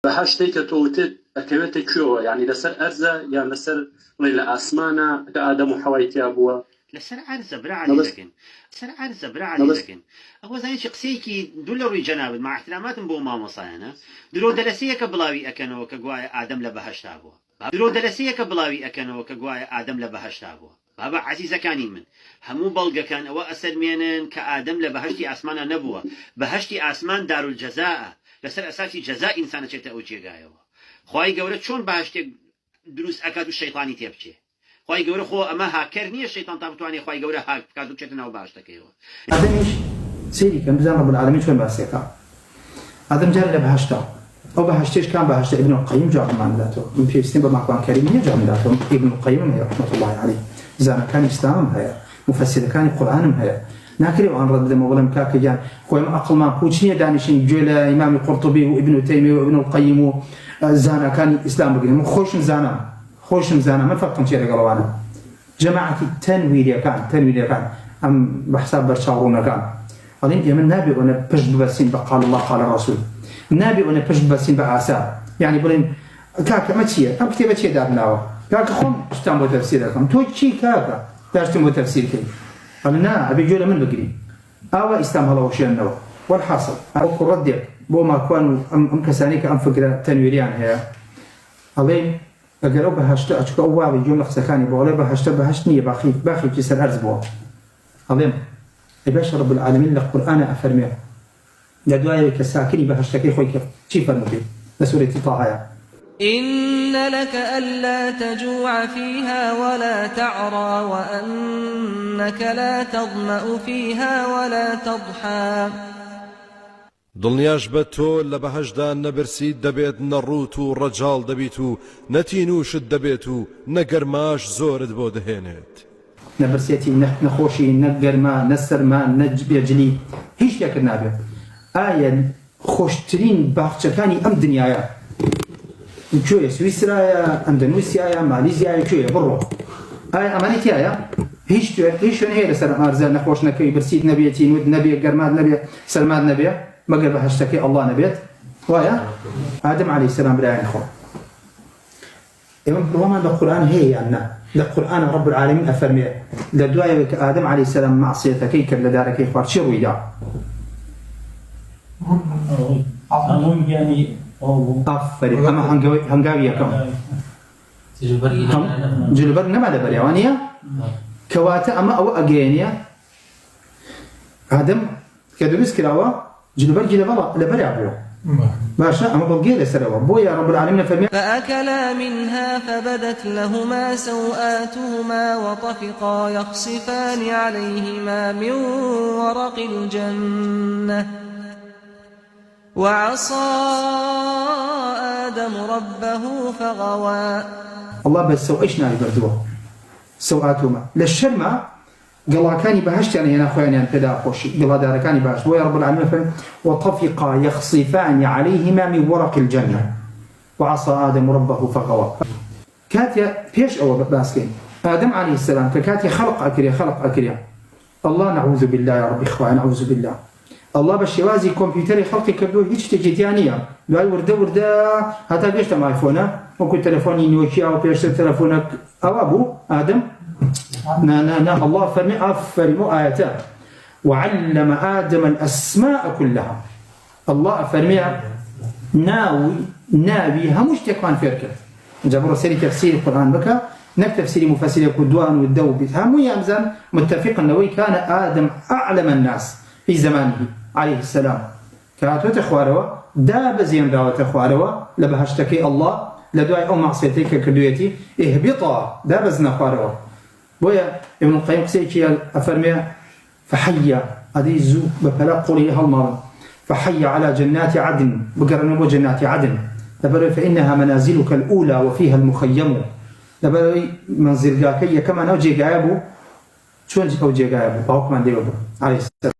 بەهەشتەی کە تۆوتت ئەکەوێتە کوێوە، یعنی لەسەر ئەرزە یان لەسەر بڵێ لە ئاسمانە کە ئادەم و حەوای تیا بووە؟ لەسەر عەرزە برا عەلی دەکەن، لەسەر عەرزە برا عەلی دەکەن. ئەوە زانیی قسەیەکی دوو لە ڕووی جەنابەت مع احتراماتم بۆ مامۆسایانە، درۆ دەلەسەیەکە بڵاوی ئەکەنەوە کە گوایە ئادەم لە بەهەشتا بووە. درۆ دەلەسەیەکە بڵاوی ئەکەنەوە کە گوایە ئادەم لە بەهەشتا بووە. بابا عزیزەکانی من، هەموو بەڵگەکان ئەوە ئەسەرمێنن کە ئادەم لە بەهەشتی ئاسمانە نەبووە. بەهەشتی ئاسمان دارولجەزاءە، لەسەر ئەساسی جەزا ئینسان ئەچێتە ئەو جێگایەوە. خوای گەورە چۆن بەهەشتێک دروست ئەکات و شەیطانی تێبچێ؟ خوای گەورە خۆ ئەمە هاکەر نییە، شەیطان تا بتوانێت خوای گەورە هاک بکات و بچێتە ناو بەهەشتەکەیەوە. ئادەمیش سەیری کەم بزان رب العالمین چۆن باسیەکە. ئادەم جارێ لە بەهەشتا، ئەو بەهەشتێش کام بەهەشتە ئیبن القەیم جوابمان داتەوە. من پێویستیم بە ماکوان کەریم نییە جوابم داتەوە. ئیبن القەیمم هەیە رحمەت الله عەلەیه، زانەکانی ئیسلامم هەیە، مفەسیرەکانی قورئانم هەیە. ناکرێ ئەوان ڕەت بدەمەوە بەڵام کاکەگیان خۆی ئەقڵمان پوچ نییە دانیشین گوێ لە ئیمامی قورطوبی و ئیبن تەیمیە و ئیبن القەیم و زانەکانی ئیسلام بگرین. من خۆشم زانم، من فەرقم چییە لەگەڵەوانە؟ جەماعەتی تەنویریەکان ئەم بەحساب بەرچاوڕوونەکان ئەڵێن ئێمە نابێ ئەوەنە پشت ببەسین بە قال الله قال الرسول، نابێ ئەوەنە پشت ببەسین بە ئاسار. یعنی بڵێن کاکە ئەمە چییە؟ ئەم کتێبە چییە دابناوە؟ کاکە خۆم شتان بۆ تەفسیر دەکەم. تۆ چی کاکە داشتم بۆ تەفسیرکەی؟ ئەڵێ نا، ئەبێ گوێ لە من بگری. ئاوا ئیسلام هەڵەوەشێننەوە. وەالحاصل ئەو ڕەدێک بۆ ماکوان و ئەم کەسانی کە ئەم فکرە تەنویریان هەیە، ئەڵێ ئەگەر ئەو بەهەشتە ئەچکە ئەو واوی گوێم لە قسەکانی بۆ ئەڵێ بەهەشت نییە، باخێکی سەر ئەرز بووە. ئەڵێم ئەی باشە رب العالمین لە قورئانە ئەفەرمێ لە دوایەوەی کە ساکنی بەهەشتەکەی خۆی کرد چی فەرمووی لە سوورەتی طاهەیە؟ إن لك ألا تجوع فيها ولا تعرى وأنك لا تظمأ فيها ولا تضحى. دڵنیاش بە تۆ لە بەهەشدا نەبرسیت دەبێت، نەڕوت و ڕەجاڵ دەبیت و نەتینوشت دەبێت و نەگەرماش زۆرت بۆ دەهێنێت. نەبرسێتی نەخۆشی، نەگەرما، نەسەرما، نەبێجلی، هیچ شتێکت نابێت. ئایا خۆشترین باخچەکانی ئەم دنیاە کوێیە؟ سویسرایە، ئەندەنوسیایە، مالیزیایە، کوێیە؟ بڕۆ. ئایا ئەمانی تایە؟ هیچ شوێن هەیە لەسەر ئارزە نەخۆش نەکەوی، برسیت نەبێتی، نوت نەبێ، گەرمات نەبێ، سەرمات نەبێ، مەگەر بەهەشتەکەی ئەڵڵا نەبێت؟ وایە؟ ئادەم عەلەیهی سەلام برایان خۆ. ئێمە بڕوامان لە قورئان هەیە یان نا؟ لە قورئان رب العالمین ئەفەرمێ لە دوایەوەی کە ئادەم عەلەیهی سەلام مەعسیەتەکەی کرد لە دارەکەی خوارد چی ڕوویدا؟ ئافەرین، ئەمە هەنگاوی یەکەم. جلوبەر نەما لە بەریاوانیە؟ کەواتە ئەمە ئەوە ئەگەیەنیە ئادەم کە دروست کراوە جلوبەرگی لە بەریا بووە. باشە ئەمە بەڵگەیە لەسەرەوە. بۆیە رب العالمین فەرمێ فأكلا منها فبدت لهما سوآتهما وطفقا يخصفان عليهما من ورق الجنة وعصى آدم ربه فغوى. الله بس سوئش ناوی بردووە سوآتهما لە شەرما گەڵاکانی بەهەشتیان هێنا خۆیانیان پێدا خۆشی، گەڵادارەکانی باش. بۆیە رب العالمین فەرمێ وطفقا يخصفان عليهما من ورق الجنة وعصى آدم ربه فغوى. کاتیا پێش ئەوە باسکەین ئادەم عەلەیهی سەلام کە کاتی خەڵق ئەکرێ الله نعوذ بالله يا رب إخوان نعوذ بالله، الله بە شێوازی کۆمپیوتەری خەڵقی کردو هیچ شتێکی تیا نییە. دوای وردە هەتا گەشتە ئایفۆنە، وەکو تەلەفۆنی نۆکیا و پێشتر تەلەفۆنە ئەوە بوو ئادەم. نا الله فرمي أفرموا آياته وعلم آدم الأسماء كلها. الله فرمي ناوي همش تكوان فيركب جابر سيري تفسير القرآن بك نك تفسير مفسر القدوان والدوب هم يمزن متفقا لو كان آدم أعلم الناس في زمانه عليه السلام كاتو تخواروا داب زين داو تخواروا لبهشتكي الله لدعاء أو معصيتك كدويتي اهبطا داب زنا خواروا. بويا ابن القيم قسيكي أفرمي فحيا هذه زو بفلا قولي هالمرض فحيا على جنات عدن بقرنوا جنات عدن لبروي فإنها منازلك الأولى وفيها المخيم. لبروي منزل جاكية كما نوجي قايبو شون أو جي قايبو باوك من ديوبو عليه السلام.